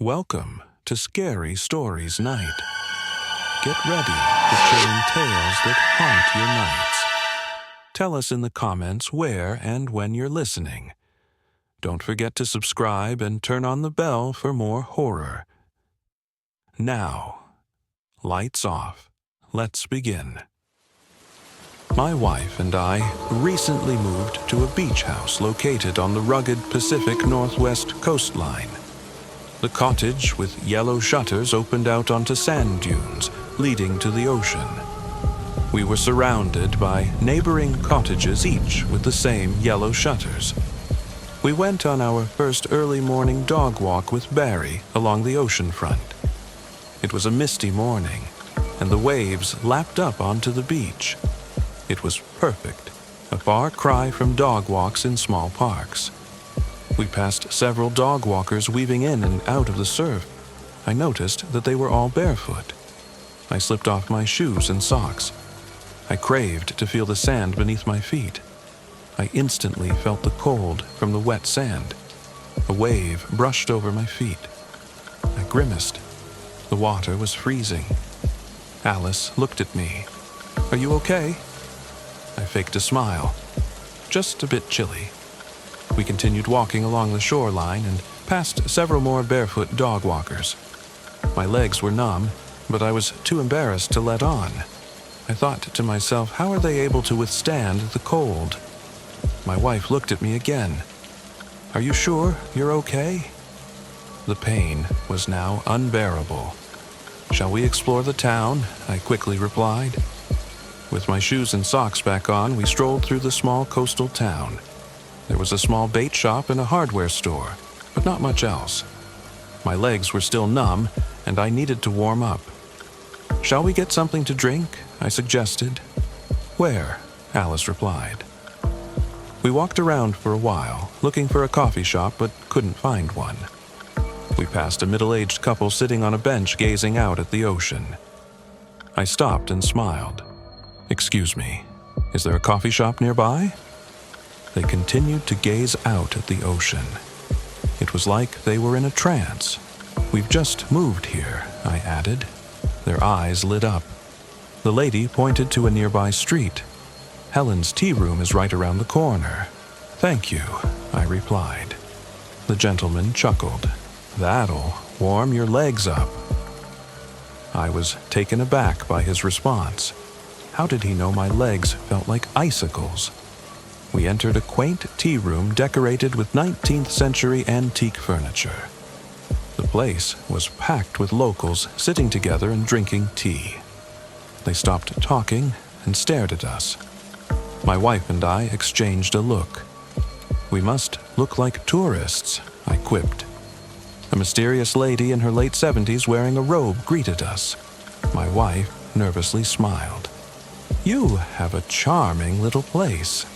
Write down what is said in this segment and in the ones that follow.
Welcome to Scary Stories Night. Get ready for chilling tales that haunt your nights. Tell us in the comments where and when you're listening. Don't forget to subscribe and turn on the bell for more horror. Now, lights off. Let's begin. My wife and I recently moved to a beach house located on the rugged Pacific Northwest coastline. The cottage with yellow shutters opened out onto sand dunes, leading to the ocean. We were surrounded by neighboring cottages, each with the same yellow shutters. We went on our first early morning dog walk with Barry along the ocean front. It was a misty morning, and the waves lapped up onto the beach. It was perfect, a far cry from dog walks in small parks. We passed several dog walkers weaving in and out of the surf. I noticed that they were all barefoot. I slipped off my shoes and socks. I craved to feel the sand beneath my feet. I instantly felt the cold from the wet sand. A wave brushed over my feet. I grimaced. The water was freezing. Alice looked at me. "Are you okay?" I faked a smile. "Just a bit chilly." We continued walking along the shoreline and passed several more barefoot dog walkers. My legs were numb, but I was too embarrassed to let on. I thought to myself, how are they able to withstand the cold? My wife looked at me again. "Are you sure you're okay?" The pain was now unbearable. "Shall we explore the town?" I quickly replied. With my shoes and socks back on, we strolled through the small coastal town. There was a small bait shop and a hardware store, but not much else. My legs were still numb, and I needed to warm up. "Shall we get something to drink?" I suggested. "Where?" Alice replied. We walked around for a while, looking for a coffee shop, but couldn't find one. We passed a middle-aged couple sitting on a bench gazing out at the ocean. I stopped and smiled. "Excuse me, is there a coffee shop nearby?" They continued to gaze out at the ocean. It was like they were in a trance. "We've just moved here," I added. Their eyes lit up. The lady pointed to a nearby street. "Helen's tea room is right around the corner." "Thank you," I replied. The gentleman chuckled. "That'll warm your legs up." I was taken aback by his response. How did he know my legs felt like icicles? We entered a quaint tea room decorated with 19th century antique furniture. The place was packed with locals sitting together and drinking tea. They stopped talking and stared at us. My wife and I exchanged a look. "We must look like tourists," I quipped. A mysterious lady in her late 70s wearing a robe greeted us. My wife nervously smiled. "You have a charming little place."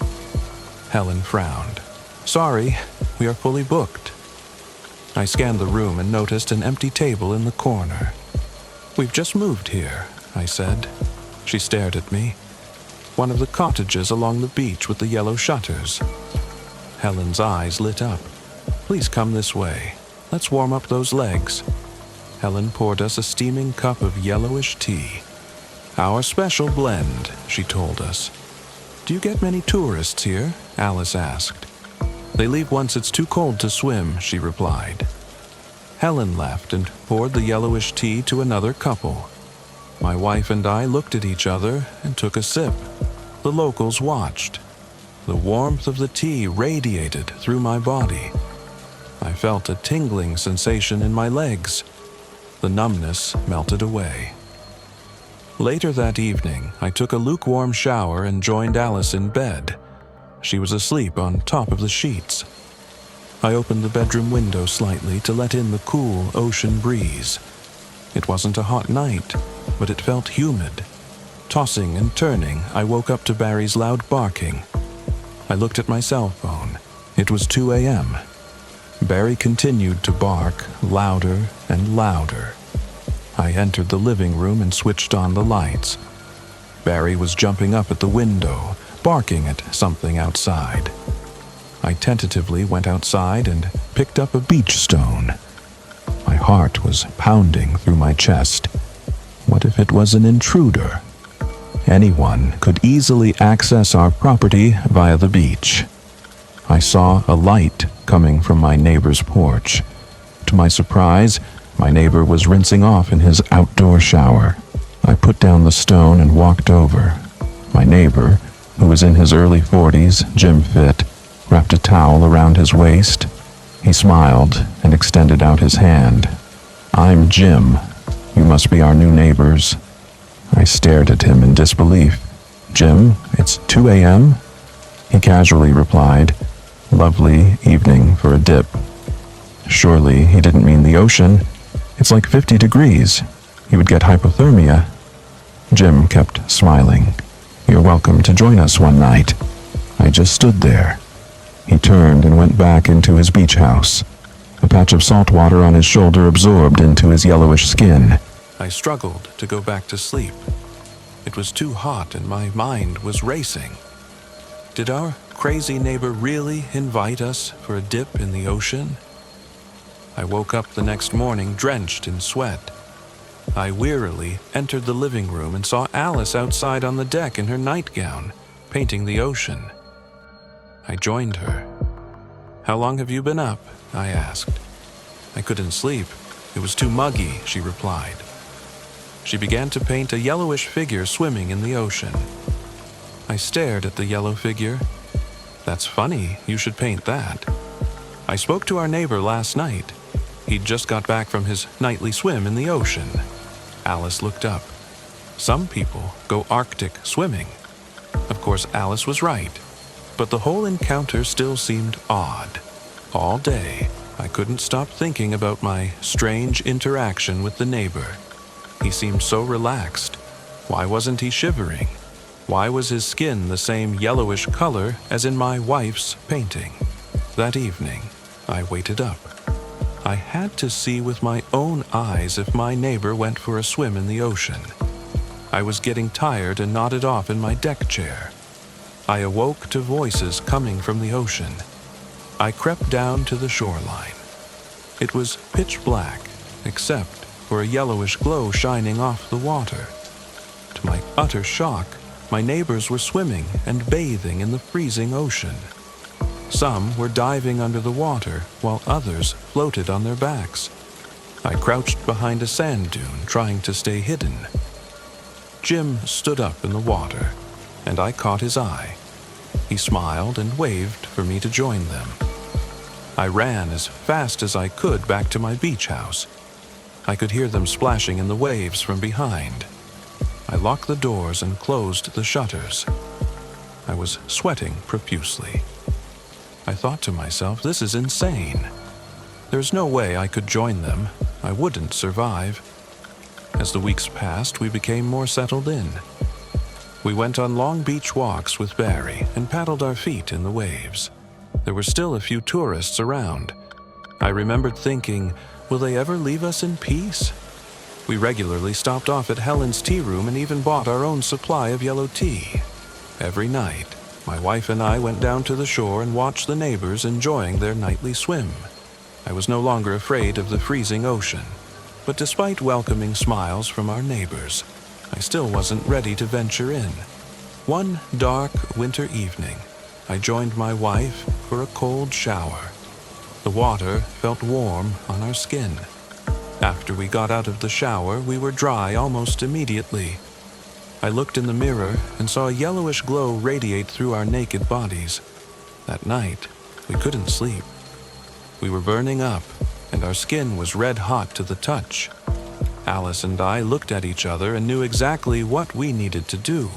Helen frowned. "Sorry, we are fully booked." I scanned the room and noticed an empty table in the corner. "We've just moved here," I said. She stared at me. "One of the cottages along the beach with the yellow shutters." Helen's eyes lit up. "Please come this way. Let's warm up those legs." Helen poured us a steaming cup of yellowish tea. "Our special blend," she told us. "Do you get many tourists here?" Alice asked. "They leave once it's too cold to swim," she replied. Helen left and poured the yellowish tea to another couple. My wife and I looked at each other and took a sip. The locals watched. The warmth of the tea radiated through my body. I felt a tingling sensation in my legs. The numbness melted away. Later that evening, I took a lukewarm shower and joined Alice in bed. She was asleep on top of the sheets. I opened the bedroom window slightly to let in the cool ocean breeze. It wasn't a hot night, but it felt humid. Tossing and turning, I woke up to Barry's loud barking. I looked at my cell phone. It was 2 a.m. Barry continued to bark louder and louder. I entered the living room and switched on the lights. Barry was jumping up at the window, barking at something outside. I tentatively went outside and picked up a beach stone. My heart was pounding through my chest. What if it was an intruder? Anyone could easily access our property via the beach. I saw a light coming from my neighbor's porch. To my surprise, my neighbor was rinsing off in his outdoor shower. I put down the stone and walked over. My neighbor, who was in his early 40s, gym fit, wrapped a towel around his waist. He smiled and extended out his hand. "I'm Jim. You must be our new neighbors." I stared at him in disbelief. "Jim, it's 2 a.m.? He casually replied, "Lovely evening for a dip." Surely he didn't mean the ocean. It's like 50 degrees. He would get hypothermia. Jim kept smiling. "You're welcome to join us one night." I just stood there. He turned and went back into his beach house. A patch of salt water on his shoulder absorbed into his yellowish skin. I struggled to go back to sleep. It was too hot and my mind was racing. Did our crazy neighbor really invite us for a dip in the ocean? I woke up the next morning drenched in sweat. I wearily entered the living room and saw Alice outside on the deck in her nightgown, painting the ocean. I joined her. "How long have you been up?" I asked. "I couldn't sleep. It was too muggy," she replied. She began to paint a yellowish figure swimming in the ocean. I stared at the yellow figure. "That's funny, you should paint that. I spoke to our neighbor last night. He'd just got back from his nightly swim in the ocean." Alice looked up. "Some people go Arctic swimming." Of course, Alice was right, but the whole encounter still seemed odd. All day, I couldn't stop thinking about my strange interaction with the neighbor. He seemed so relaxed. Why wasn't he shivering? Why was his skin the same yellowish color as in my wife's painting? That evening, I waited up. I had to see with my own eyes if my neighbor went for a swim in the ocean. I was getting tired and nodded off in my deck chair. I awoke to voices coming from the ocean. I crept down to the shoreline. It was pitch black, except for a yellowish glow shining off the water. To my utter shock, my neighbors were swimming and bathing in the freezing ocean. Some were diving under the water, while others floated on their backs. I crouched behind a sand dune, trying to stay hidden. Jim stood up in the water, and I caught his eye. He smiled and waved for me to join them. I ran as fast as I could back to my beach house. I could hear them splashing in the waves from behind. I locked the doors and closed the shutters. I was sweating profusely. I thought to myself, this is insane. There's no way I could join them. I wouldn't survive. As the weeks passed, we became more settled in. We went on long beach walks with Barry and paddled our feet in the waves. There were still a few tourists around. I remembered thinking, will they ever leave us in peace? We regularly stopped off at Helen's tea room and even bought our own supply of yellow tea. Every night, my wife and I went down to the shore and watched the neighbors enjoying their nightly swim. I was no longer afraid of the freezing ocean, but despite welcoming smiles from our neighbors, I still wasn't ready to venture in. One dark winter evening, I joined my wife for a cold shower. The water felt warm on our skin. After we got out of the shower, we were dry almost immediately. I looked in the mirror and saw a yellowish glow radiate through our naked bodies. That night, we couldn't sleep. We were burning up, and our skin was red hot to the touch. Alice and I looked at each other and knew exactly what we needed to do.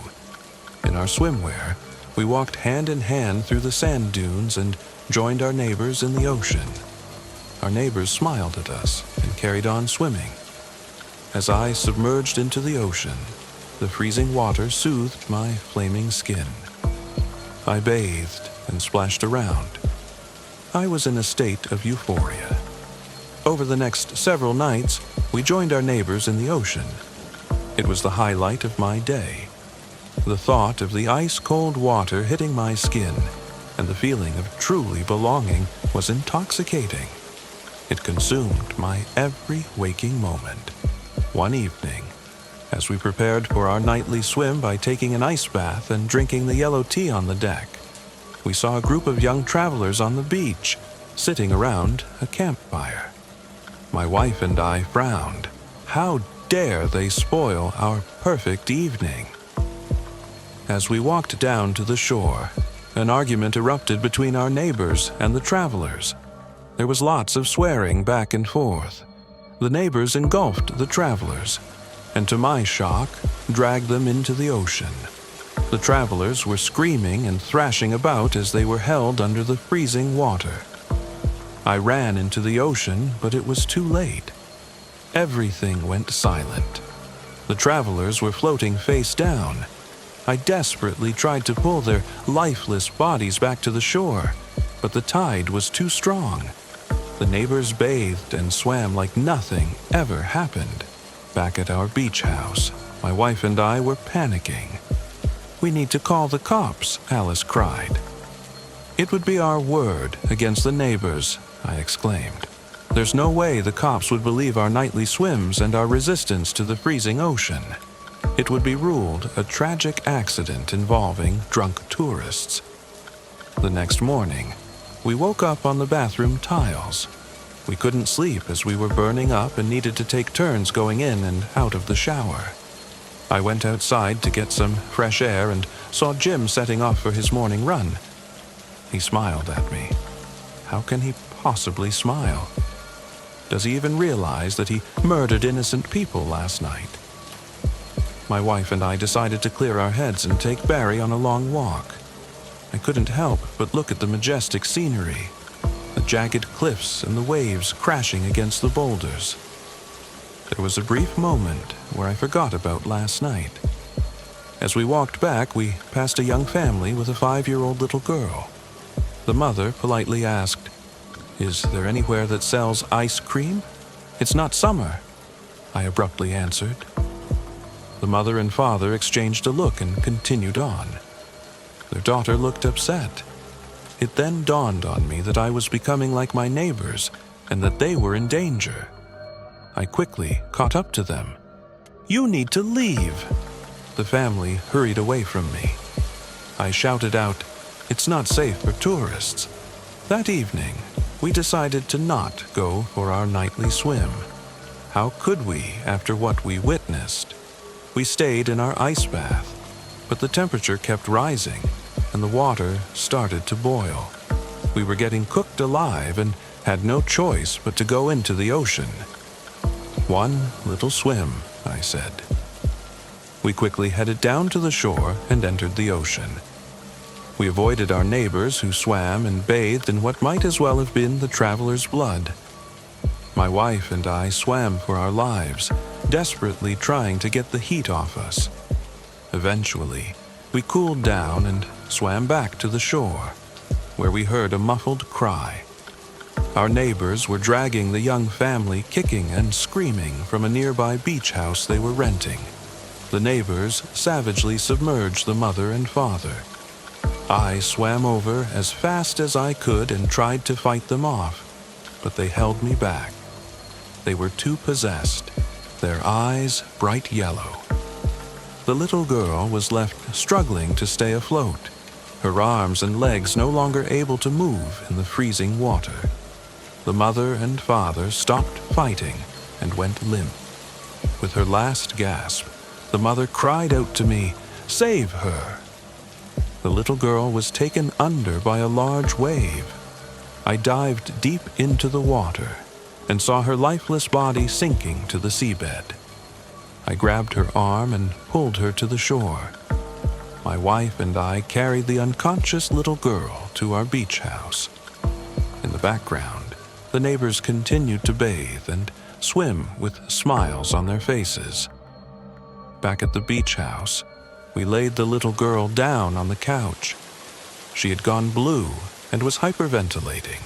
In our swimwear, we walked hand in hand through the sand dunes and joined our neighbors in the ocean. Our neighbors smiled at us and carried on swimming. As I submerged into the ocean, the freezing water soothed my flaming skin. I bathed and splashed around. I was in a state of euphoria. Over the next several nights, we joined our neighbors in the ocean. It was the highlight of my day. The thought of the ice-cold water hitting my skin and the feeling of truly belonging was intoxicating. It consumed my every waking moment. One evening, as we prepared for our nightly swim by taking an ice bath and drinking the yellow tea on the deck, we saw a group of young travelers on the beach, sitting around a campfire. My wife and I frowned. How dare they spoil our perfect evening? As we walked down to the shore, an argument erupted between our neighbors and the travelers. There was lots of swearing back and forth. The neighbors engulfed the travelers, and to my shock, dragged them into the ocean. The travelers were screaming and thrashing about as they were held under the freezing water. I ran into the ocean, but it was too late. Everything went silent. The travelers were floating face down. I desperately tried to pull their lifeless bodies back to the shore, but the tide was too strong. The neighbors bathed and swam like nothing ever happened. Back at our beach house, my wife and I were panicking. "We need to call the cops," Alice cried. "It would be our word against the neighbors," I exclaimed. "There's no way the cops would believe our nightly swims and our resistance to the freezing ocean. It would be ruled a tragic accident involving drunk tourists." The next morning, we woke up on the bathroom tiles. We couldn't sleep as we were burning up and needed to take turns going in and out of the shower. I went outside to get some fresh air and saw Jim setting off for his morning run. He smiled at me. How can he possibly smile? Does he even realize that he murdered innocent people last night? My wife and I decided to clear our heads and take Barry on a long walk. I couldn't help but look at the majestic scenery, the jagged cliffs and the waves crashing against the boulders. There was a brief moment where I forgot about last night. As we walked back, we passed a young family with a 5-year-old little girl. The mother politely asked, "Is there anywhere that sells ice cream?" "It's not summer," I abruptly answered. The mother and father exchanged a look and continued on. Their daughter looked upset. It then dawned on me that I was becoming like my neighbors and that they were in danger. I quickly caught up to them. "You need to leave!" The family hurried away from me. I shouted out, "It's not safe for tourists." That evening, we decided to not go for our nightly swim. How could we after what we witnessed? We stayed in our ice bath, but the temperature kept rising and the water started to boil. We were getting cooked alive and had no choice but to go into the ocean. "One little swim," I said. We quickly headed down to the shore and entered the ocean. We avoided our neighbors who swam and bathed in what might as well have been the traveler's blood. My wife and I swam for our lives, desperately trying to get the heat off us. Eventually, we cooled down and swam back to the shore, where we heard a muffled cry. Our neighbors were dragging the young family, kicking and screaming, from a nearby beach house they were renting. The neighbors savagely submerged the mother and father. I swam over as fast as I could and tried to fight them off, but they held me back. They were too possessed, their eyes bright yellow. The little girl was left struggling to stay afloat, her arms and legs no longer able to move in the freezing water. The mother and father stopped fighting and went limp. With her last gasp, the mother cried out to me, "Save her!" The little girl was taken under by a large wave. I dived deep into the water and saw her lifeless body sinking to the seabed. I grabbed her arm and pulled her to the shore. My wife and I carried the unconscious little girl to our beach house. In the background, the neighbors continued to bathe and swim with smiles on their faces. Back at the beach house, we laid the little girl down on the couch. She had gone blue and was hyperventilating.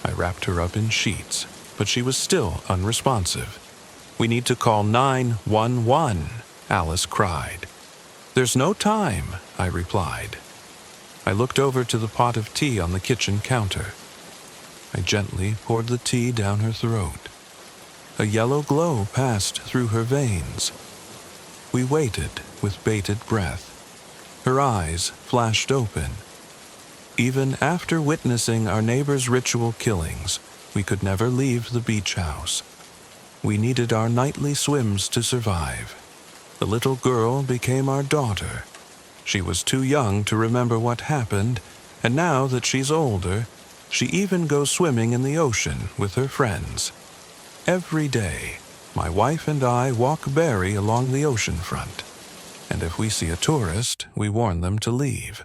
I wrapped her up in sheets, but she was still unresponsive. "We need to call 911, Alice cried. "There's no time," I replied. I looked over to the pot of tea on the kitchen counter. I gently poured the tea down her throat. A yellow glow passed through her veins. We waited with bated breath. Her eyes flashed open. Even after witnessing our neighbor's ritual killings, we could never leave the beach house. We needed our nightly swims to survive. The little girl became our daughter. She was too young to remember what happened, and now that she's older, she even goes swimming in the ocean with her friends. Every day, my wife and I walk Barry along the ocean front, and if we see a tourist, we warn them to leave.